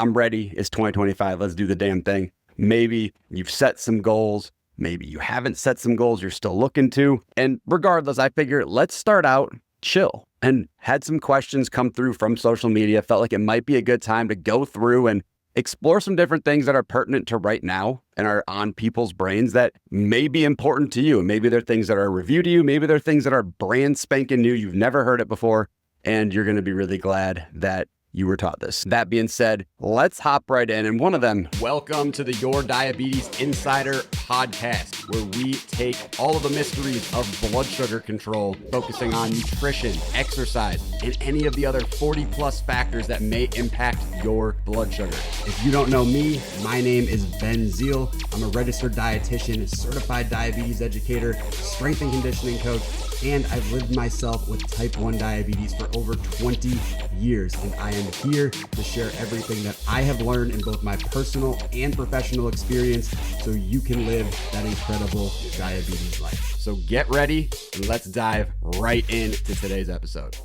I'm ready. It's 2025. Let's do the damn thing. Maybe you've set some goals. Maybe you haven't set some goals you're still looking to. And regardless, I figure let's start out chill, and had some questions come through from social media. Felt like it might be a good time to go through and explore some different things that are pertinent to right now and are on people's brains that may be important to you. Maybe they're things that are a review to you. Maybe they're things that are brand spanking new. You've never heard it before, and you're going to be really glad that you were taught this. That being said, let's hop right in. And one of them, welcome to the Your Diabetes Insider podcast, where we take all of the mysteries of blood sugar control, focusing on nutrition, exercise, and any of the other 40 plus factors that may impact your blood sugar. If you don't know me, my name is Ben Zeal. I'm a registered dietitian, certified diabetes educator, strength and conditioning coach, and I've lived myself with type 1 diabetes for over 20 years, and I am here to share everything that I have learned in both my personal and professional experience so you can live that incredible diabetes life. So get ready and let's dive right into today's episode.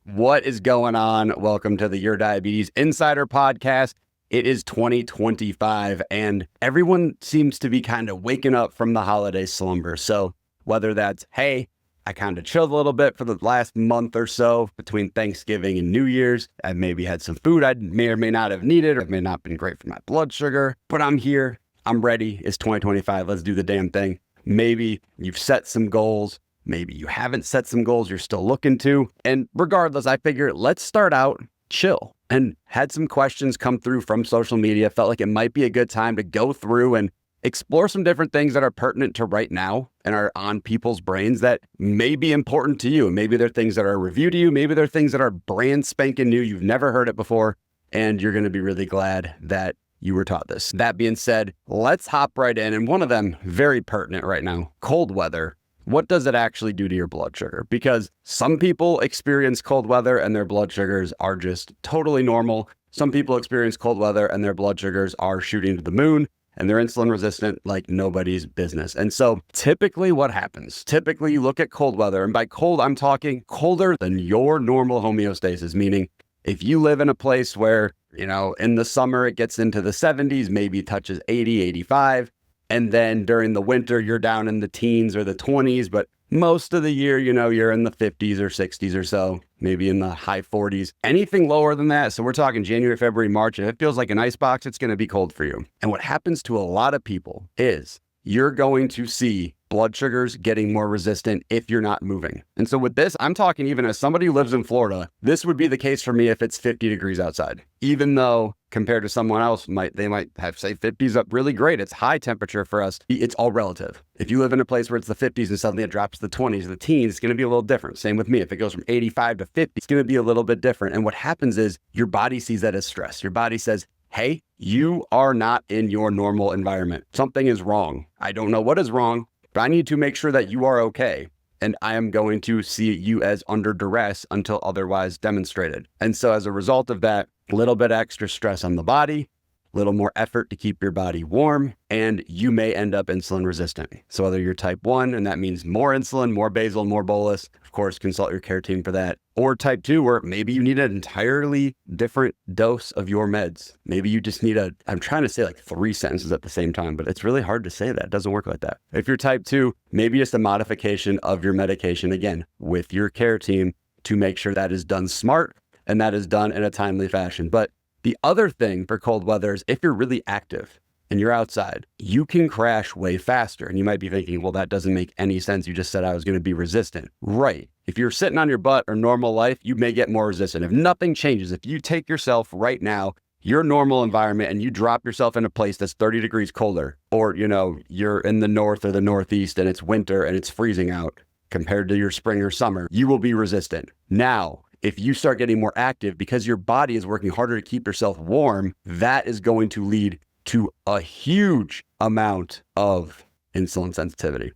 What is going on? Welcome to the Your Diabetes Insider podcast. It is 2025 and everyone seems to be kind of waking up from the holiday slumber. So whether that's, hey, I kind of chilled a little bit for the last month or so between Thanksgiving and New Year's. I maybe had some food I may or may not have needed, or it may not have been great for my blood sugar, but I'm here. I'm ready. It's 2025. Let's do the damn thing. Maybe you've set some goals. Maybe you haven't set some goals you're still looking to. And regardless, I figure let's start out chill, and had some questions come through from social media. Felt like it might be a good time to go through and explore some different things that are pertinent to right now and are on people's brains that may be important to you. Maybe they're things that are a review to you. Maybe they're things that are brand spanking new. You've never heard it before, and you're going to be really glad that you were taught this. That being said, let's hop right in. And one of them, very pertinent right now, cold weather. What does it actually do to your blood sugar? Because some people experience cold weather and their blood sugars are just totally normal. Some people experience cold weather and their blood sugars are shooting to the moon, and they're insulin resistant like nobody's business. And so typically what happens, typically you look at cold weather, and by cold, I'm talking colder than your normal homeostasis, meaning if you live in a place where, in the summer, it gets into the 70s, maybe touches 80, 85. And then during the winter, you're down in the teens or the 20s, but most of the year, you're in the 50s or 60s or so, maybe in the high 40s. Anything lower than that, so we're talking January, February, March, if it feels like an icebox, it's going to be cold for you. And what happens to a lot of people is you're going to see blood sugars getting more resistant if you're not moving. And so with this, I'm talking even as somebody who lives in Florida, this would be the case for me if it's 50 degrees outside. Even though compared to someone else, they might have, say, 50s up really great. It's high temperature for us. It's all relative. If you live in a place where it's the 50s and suddenly it drops to the 20s, the teens, it's going to be a little different. Same with me. If it goes from 85 to 50, it's going to be a little bit different. And what happens is your body sees that as stress. Your body says, hey, you are not in your normal environment. Something is wrong. I don't know what is wrong, but I need to make sure that you are okay. And I am going to see you as under duress until otherwise demonstrated. And so as a result of that, a little bit extra stress on the body, a little more effort to keep your body warm, and you may end up insulin resistant. So whether you're type 1, and that means more insulin, more basal, more bolus, of course, consult your care team for that. Or type 2, where maybe you need an entirely different dose of your meds. Maybe you just need I'm trying to say like 3 sentences at the same time, but it's really hard to say that. It doesn't work like that. If you're type 2, maybe just a modification of your medication, again, with your care team to make sure that is done smart and that is done in a timely fashion. But the other thing for cold weather is if you're really active and you're outside, you can crash way faster. And you might be thinking, well, that doesn't make any sense. You just said I was going to be resistant. Right. If you're sitting on your butt or normal life, you may get more resistant. If nothing changes, if you take yourself right now, your normal environment, and you drop yourself in a place that's 30 degrees colder, or, you're in the north or the northeast and it's winter and it's freezing out compared to your spring or summer, you will be resistant. Now, if you start getting more active because your body is working harder to keep yourself warm, that is going to lead to a huge amount of insulin sensitivity.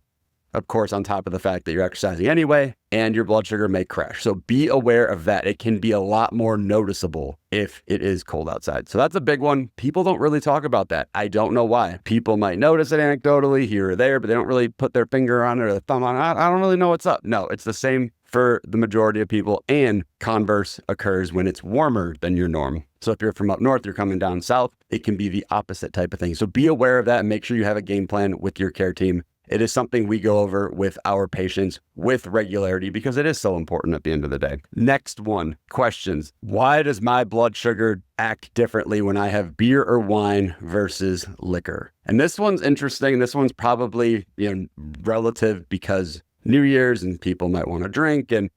Of course, on top of the fact that you're exercising anyway, and your blood sugar may crash. So be aware of that. It can be a lot more noticeable if it is cold outside. So that's a big one. People don't really talk about that. I don't know why. People might notice it anecdotally here or there, but they don't really put their finger on it or their thumb on it. I don't really know what's up. No, it's the same for the majority of people, and converse occurs when it's warmer than your norm. So if you're from up north, you're coming down south, it can be the opposite type of thing. So be aware of that and make sure you have a game plan with your care team. It is something we go over with our patients with regularity because it is so important at the end of the day. Next one, questions. Why does my blood sugar act differently when I have beer or wine versus liquor? And this one's interesting. This one's probably, relative because New Year's and people might want to drink, and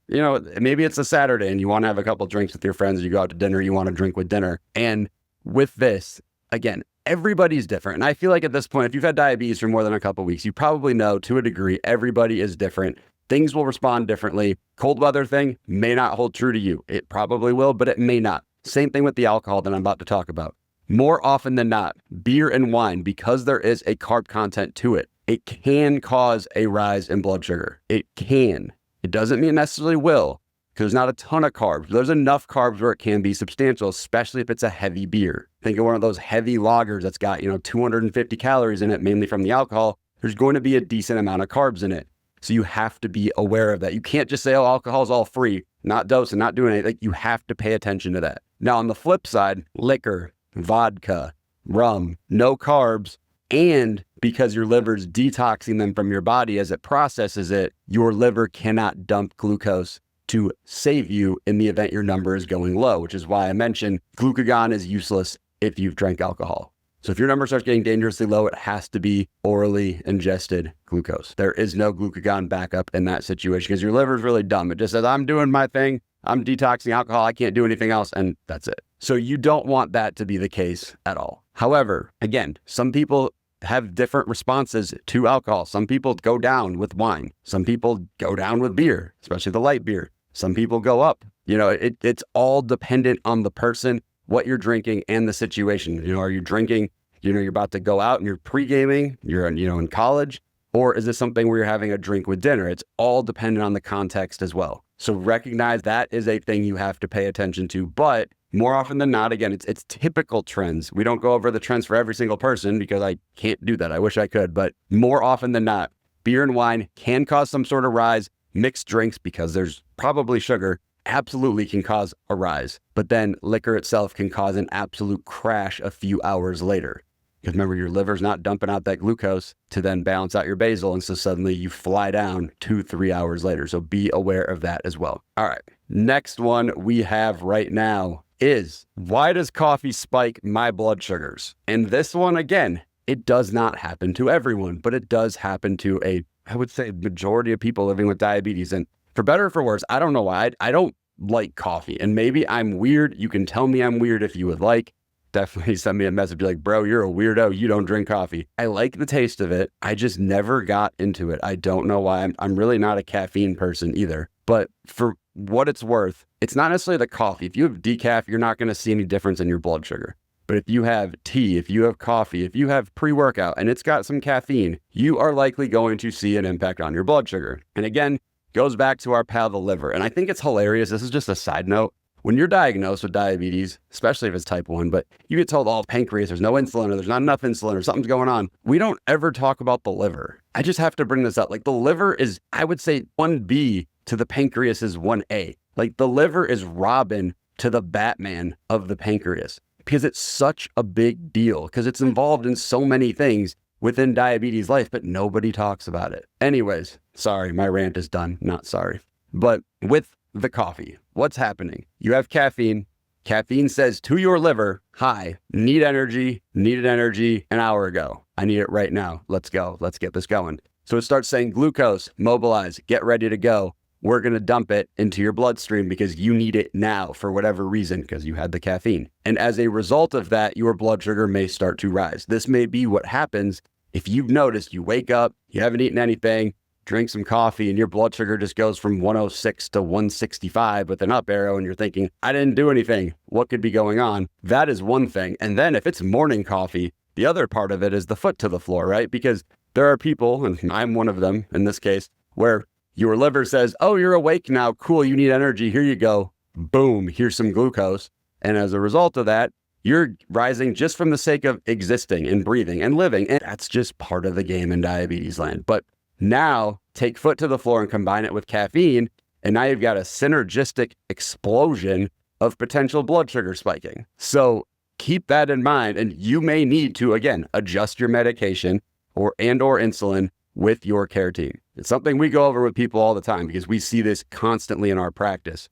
maybe it's a Saturday and you want to have a couple drinks with your friends, you go out to dinner, you want to drink with dinner. And with this, again, everybody's different. And I feel like at this point, if you've had diabetes for more than a couple of weeks, you probably know to a degree, everybody is different. Things will respond differently. Cold weather thing may not hold true to you. It probably will, but it may not. Same thing with the alcohol that I'm about to talk about. More often than not, beer and wine, because there is a carb content to it, it can cause a rise in blood sugar. It can. It doesn't mean it necessarily will, because there's not a ton of carbs. There's enough carbs where it can be substantial, especially if it's a heavy beer. Think of one of those heavy lagers that's got, 250 calories in it, mainly from the alcohol. There's going to be a decent amount of carbs in it. So you have to be aware of that. You can't just say, oh, alcohol is all free, not dosing, not doing anything. You have to pay attention to that. Now, on the flip side, liquor, vodka, rum, no carbs, and because your liver's detoxing them from your body as it processes it, your liver cannot dump glucose to save you in the event your number is going low, which is why I mentioned glucagon is useless if you've drank alcohol. So if your number starts getting dangerously low, it has to be orally ingested glucose. There is no glucagon backup in that situation because your liver is really dumb. It just says, I'm doing my thing. I'm detoxing alcohol. I can't do anything else. And that's it. So you don't want that to be the case at all. However, again, some people have different responses to alcohol. Some people go down with wine. Some people go down with beer, especially the light beer. Some people go up. It's all dependent on the person, what you're drinking, and the situation. Are you drinking, you're about to go out and you're pre-gaming, you're in college, or is this something where you're having a drink with dinner? It's all dependent on the context as well. So recognize that is a thing you have to pay attention to, but more often than not, again, it's typical trends. We don't go over the trends for every single person because I can't do that. I wish I could, but more often than not, beer and wine can cause some sort of rise. Mixed drinks, because there's probably sugar, absolutely can cause a rise. But then liquor itself can cause an absolute crash a few hours later. Because remember, your liver's not dumping out that glucose to then balance out your basal. And so suddenly you fly down 2-3 hours later. So be aware of that as well. All right. Next one we have right now is, why does coffee spike my blood sugars? And this one, again, it does not happen to everyone, but it does happen to I would say majority of people living with diabetes. And for better or for worse, I don't know why. I don't like coffee. And maybe I'm weird. You can tell me I'm weird if you would like. Definitely send me a message like, bro, you're a weirdo. You don't drink coffee. I like the taste of it. I just never got into it. I don't know why. I'm really not a caffeine person either. But for what it's worth, it's not necessarily the coffee. If you have decaf, you're not going to see any difference in your blood sugar. But if you have tea, if you have coffee, if you have pre-workout and it's got some caffeine, you are likely going to see an impact on your blood sugar. And again, goes back to our pal, the liver. And I think it's hilarious. This is just a side note. When you're diagnosed with diabetes, especially if it's type 1, but you get told, oh, pancreas, there's no insulin, or there's not enough insulin, or something's going on. We don't ever talk about the liver. I just have to bring this up. Like, the liver is, I would say, 1B to the pancreas is 1A. Like, the liver is Robin to the Batman of the pancreas. Because it's such a big deal, because it's involved in so many things within diabetes life, but nobody talks about it. Anyways, sorry, my rant is done. Not sorry. But with the coffee, what's happening? You have caffeine. Caffeine says to your liver, hi, needed energy an hour ago. I need it right now. Let's go. Let's get this going. So it starts saying glucose, mobilize, get ready to go. We're going to dump it into your bloodstream because you need it now for whatever reason, because you had the caffeine. And as a result of that, your blood sugar may start to rise. This may be what happens if you've noticed you wake up, you haven't eaten anything, drink some coffee, and your blood sugar just goes from 106 to 165 with an up arrow, and you're thinking, I didn't do anything. What could be going on? That is one thing. And then if it's morning coffee, the other part of it is the foot to the floor, right? Because there are people, and I'm one of them in this case, where your liver says, oh, you're awake now. Cool. You need energy. Here you go. Boom. Here's some glucose. And as a result of that, you're rising just from the sake of existing and breathing and living. And that's just part of the game in diabetes land. But now take foot to the floor and combine it with caffeine. And now you've got a synergistic explosion of potential blood sugar spiking. So keep that in mind. And you may need to, again, adjust your medication or insulin with your care team. It's something we go over with people all the time because we see this constantly in our practice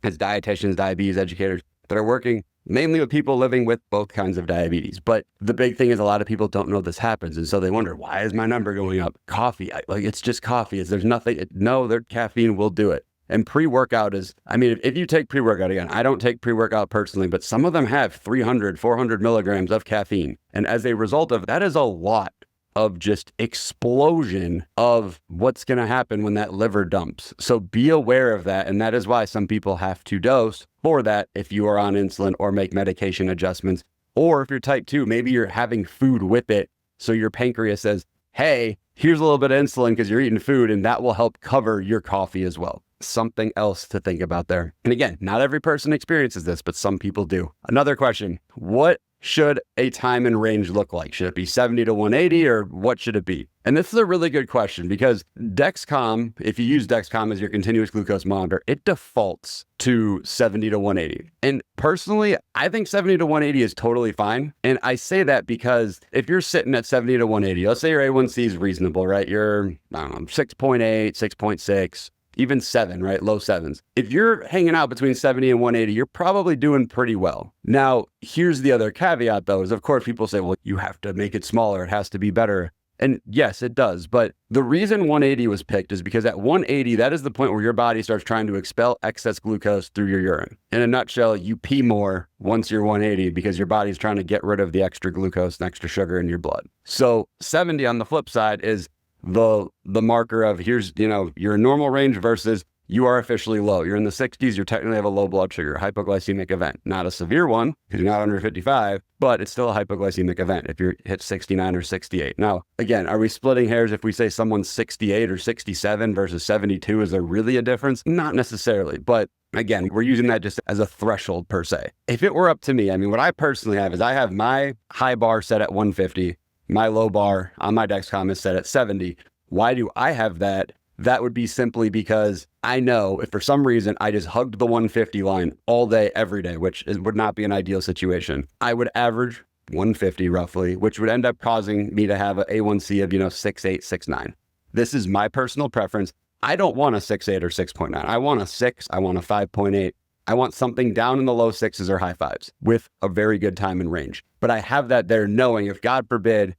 as dietitians, diabetes educators that are working mainly with people living with both kinds of diabetes. But the big thing is a lot of people don't know this happens. And so they wonder, why is my number going up? Coffee, it's just coffee. There's nothing, no, their caffeine will do it. And pre-workout is, if you take pre-workout, again, I don't take pre-workout personally, but some of them have 300, 400 milligrams of caffeine. And as a result of that is a lot of just explosion of what's going to happen when that liver dumps. So be aware of that. And that is why some people have to dose for that if you are on insulin or make medication adjustments. Or if you're type 2, maybe you're having food with it. So your pancreas says, hey, here's a little bit of insulin because you're eating food, and that will help cover your coffee as well. Something else to think about there. And again, not every person experiences this, but some people do. Another question, what should a time and range look like? Should it be 70 to 180 or what should it be? And this is a really good question because Dexcom, if you use Dexcom as your continuous glucose monitor, it defaults to 70 to 180. And personally, I think 70 to 180 is totally fine. And I say that because if you're sitting at 70 to 180, let's say your A1C is reasonable, right? You're, 6.8, 6.6. Even 7, right? Low 7s. If you're hanging out between 70 and 180, you're probably doing pretty well. Now, here's the other caveat though, is of course people say, well, you have to make it smaller. It has to be better. And yes, it does. But the reason 180 was picked is because at 180, that is the point where your body starts trying to expel excess glucose through your urine. In a nutshell, you pee more once you're 180 because your body's trying to get rid of the extra glucose and extra sugar in your blood. So 70 on the flip side is the marker of here's, your normal range versus you are officially low. You're in the 60s, you technically have a low blood sugar, hypoglycemic event. Not a severe one because you're not under 55, but it's still a hypoglycemic event if you hit 69 or 68. Now, again, are we splitting hairs if we say someone's 68 or 67 versus 72? Is there really a difference? Not necessarily, but again, we're using that just as a threshold per se. If it were up to me, what I personally have is I have my high bar set at 150. My low bar on my Dexcom is set at 70. Why do I have that? That would be simply because I know if for some reason I just hugged the 150 line all day, every day, which would not be an ideal situation. I would average 150 roughly, which would end up causing me to have an A1C of, 6.8, 6.9. This is my personal preference. I don't want a 6.8 or 6.9. I want a 6. I want a 5.8. I want something down in the low 6s or high 5s with a very good time and range. But I have that there knowing if God forbid,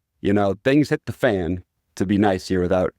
things hit the fan, to be nice here without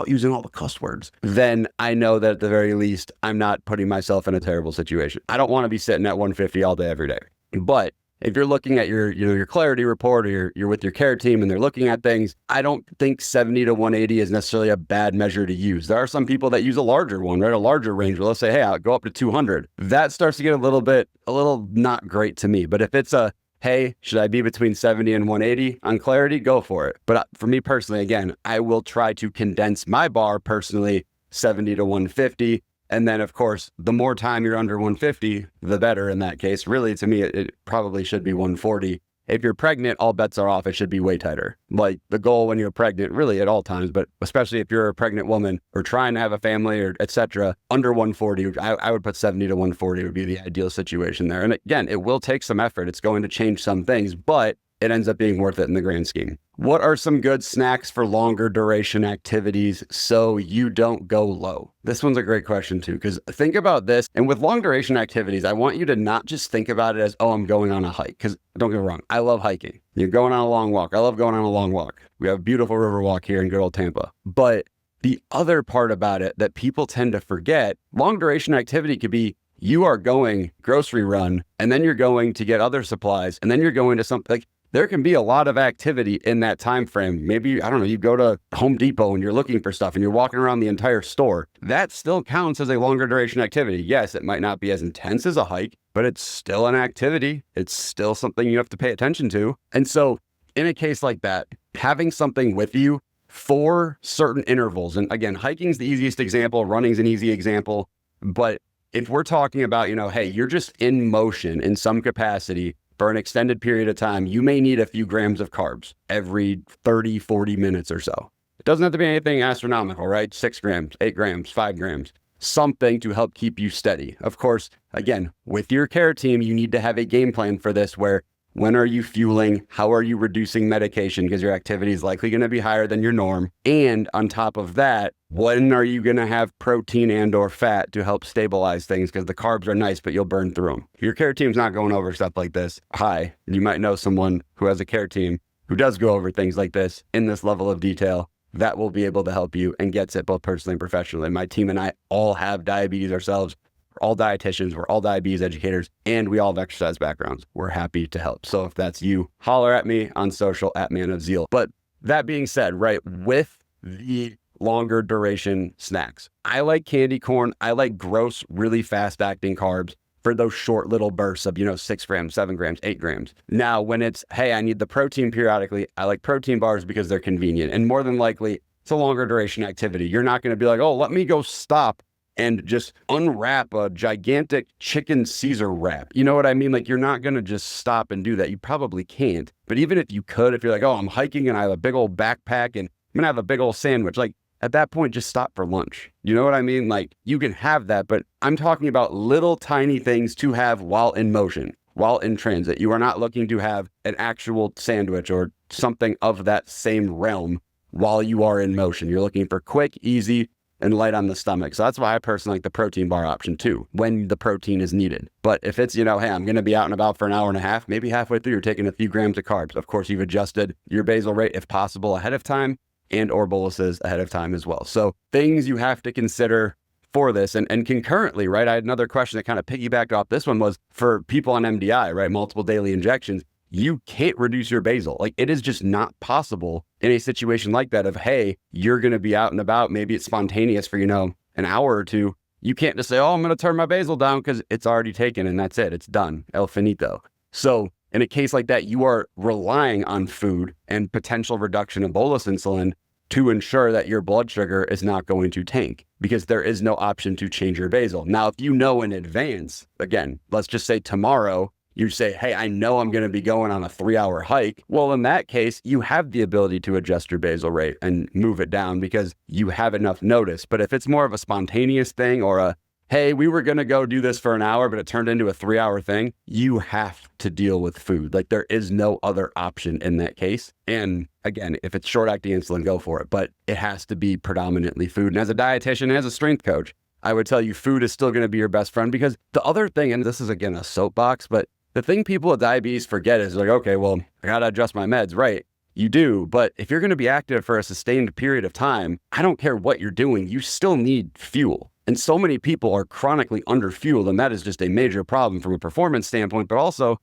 using all the cuss words, then I know that at the very least, I'm not putting myself in a terrible situation. I don't want to be sitting at 150 all day, every day. But if you're looking at your clarity report or you're with your care team and they're looking at things, I don't think 70 to 180 is necessarily a bad measure to use. There are some people that use a larger one, right? A larger range where let's say, hey, I'll go up to 200. That starts to get a little not great to me. But if it's hey, should I be between 70 and 180 on clarity? Go for it. But for me personally, again, I will try to condense my bar personally 70 to 150. And then, of course, the more time you're under 150, the better in that case. Really, to me, it probably should be 140. If you're pregnant, all bets are off. It should be way tighter. Like the goal when you're pregnant, really at all times, but especially if you're a pregnant woman or trying to have a family or etc., under 140, I would put 70 to 140 would be the ideal situation there. And again, it will take some effort. It's going to change some things, but it ends up being worth it in the grand scheme. What are some good snacks for longer duration activities so you don't go low? This one's a great question too, because think about this. And with long duration activities, I want you to not just think about it as, oh, I'm going on a hike. Because don't get me wrong, I love hiking. You're going on a long walk. I love going on a long walk. We have a beautiful river walk here in good old Tampa. But the other part about it that people tend to forget, long duration activity could be you are going grocery run, and then you're going to get other supplies, and then you're going to something like, there can be a lot of activity in that time frame. Maybe, I don't know, you go to Home Depot and you're looking for stuff and you're walking around the entire store. That still counts as a longer duration activity. Yes, it might not be as intense as a hike, but it's still an activity. It's still something you have to pay attention to. And so in a case like that, having something with you for certain intervals. And again, hiking's the easiest example, running's an easy example. But if we're talking about, hey, you're just in motion in some capacity for an extended period of time, you may need a few grams of carbs every 30, 40 minutes or so. It doesn't have to be anything astronomical, right? 6 grams, 8 grams, 5 grams, something to help keep you steady. Of course, again, with your care team, you need to have a game plan for this where when are you fueling? How are you reducing medication? Because your activity is likely going to be higher than your norm. And on top of that, when are you going to have protein and or fat to help stabilize things? Because the carbs are nice, but you'll burn through them. Your care team's not going over stuff like this. Hi, you might know someone who has a care team who does go over things like this in this level of detail that will be able to help you and gets it both personally and professionally. My team and I all have diabetes ourselves. We're all dietitians, we're all diabetes educators, and we all have exercise backgrounds. We're happy to help. So if that's you, holler at me on social at Man of Zeal. But that being said, right, with the longer duration snacks, I like candy corn. I like gross, really fast acting carbs for those short little bursts of, 6 grams, 7 grams, 8 grams. Now, when it's, hey, I need the protein periodically, I like protein bars because they're convenient. And more than likely, it's a longer duration activity. You're not going to be like, oh, let me go stop and just unwrap a gigantic chicken Caesar wrap. You know what I mean? Like, you're not going to just stop and do that. You probably can't. But even if you could, if you're like, oh, I'm hiking and I have a big old backpack and I'm going to have a big old sandwich, like at that point, just stop for lunch. You know what I mean? Like, you can have that, but I'm talking about little tiny things to have while in motion, while in transit. You are not looking to have an actual sandwich or something of that same realm while you are in motion. You're looking for quick, easy, and light on the stomach. So that's why I personally like the protein bar option too, when the protein is needed. But if it's, hey, I'm going to be out and about for an hour and a half, maybe halfway through, you're taking a few grams of carbs. Of course, you've adjusted your basal rate if possible ahead of time and or boluses ahead of time as well. So things you have to consider for this and concurrently, right? I had another question that kind of piggybacked off this one was for people on MDI, right? Multiple daily injections. You can't reduce your basal. Like, it is just not possible in a situation like that of, hey, you're going to be out and about. Maybe it's spontaneous for, an hour or two. You can't just say, oh, I'm going to turn my basal down because it's already taken and that's it. It's done. El finito. So in a case like that, you are relying on food and potential reduction of bolus insulin to ensure that your blood sugar is not going to tank because there is no option to change your basal. Now, if you know in advance, again, let's just say tomorrow, you say, hey, I know I'm going to be going on a 3-hour hike. Well, in that case, you have the ability to adjust your basal rate and move it down because you have enough notice. But if it's more of a spontaneous thing or a, hey, we were going to go do this for an hour, but it turned into a 3-hour thing, you have to deal with food. Like, there is no other option in that case. And again, if it's short-acting insulin, go for it. But it has to be predominantly food. And as a dietitian, as a strength coach, I would tell you food is still going to be your best friend because the other thing, and this is again a soapbox, but the thing people with diabetes forget is like, okay, well, I got to adjust my meds, right? You do. But if you're going to be active for a sustained period of time, I don't care what you're doing, you still need fuel. And so many people are chronically underfueled, and that is just a major problem from a performance standpoint. But also,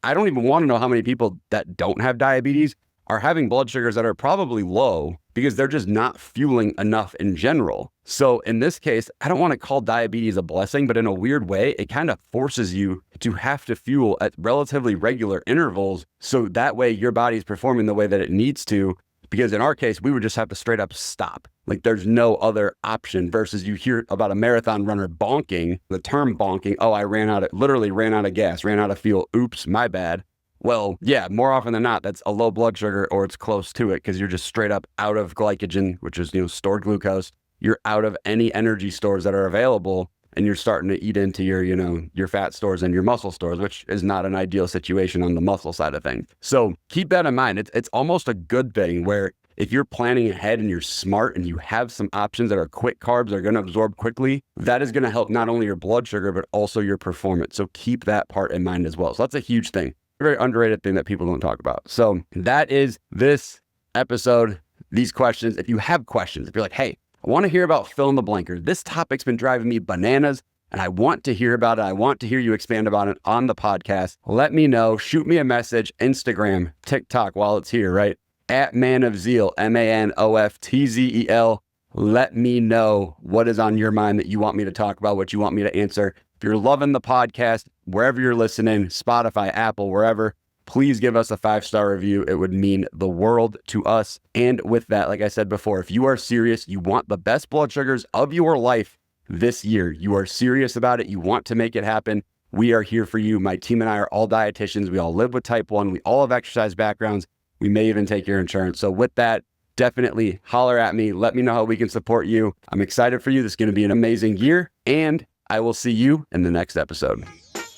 I don't even want to know how many people that don't have diabetes are having blood sugars that are probably low because they're just not fueling enough in general. So in this case, I don't want to call diabetes a blessing, but in a weird way, it kind of forces you to have to fuel at relatively regular intervals. So that way your body's performing the way that it needs to. Because in our case, we would just have to straight up stop. Like, there's no other option versus you hear about a marathon runner bonking, the term bonking. Oh, I literally ran out of gas, ran out of fuel. Oops, my bad. Well, yeah, more often than not, that's a low blood sugar or it's close to it because you're just straight up out of glycogen, which is, stored glucose. You're out of any energy stores that are available and you're starting to eat into your, your fat stores and your muscle stores, which is not an ideal situation on the muscle side of things. So keep that in mind. It's almost a good thing where if you're planning ahead and you're smart and you have some options that are quick carbs that are going to absorb quickly, that is going to help not only your blood sugar, but also your performance. So keep that part in mind as well. So that's a huge thing. Very underrated thing that people don't talk about. So that is this episode, these questions. If you have questions, if you're like, hey, I want to hear about fill in the blanker. This topic's been driving me bananas and I want to hear about it. I want to hear you expand about it on the podcast. Let me know. Shoot me a message, Instagram, TikTok while it's here, right? At Man of Zeal, MANOFTZEL. Let me know what is on your mind that you want me to talk about, what you want me to answer. If you're loving the podcast, wherever you're listening, Spotify, Apple, wherever, please give us a 5-star review. It would mean the world to us. And with that, like I said before, if you are serious, you want the best blood sugars of your life this year, you are serious about it, you want to make it happen, we are here for you. My team and I are all dietitians. We all live with type 1. We all have exercise backgrounds. We may even take your insurance. So with that, definitely holler at me. Let me know how we can support you. I'm excited for you. This is going to be an amazing year, and I will see you in the next episode.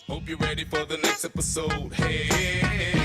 Hope you're ready for the next episode. Hey.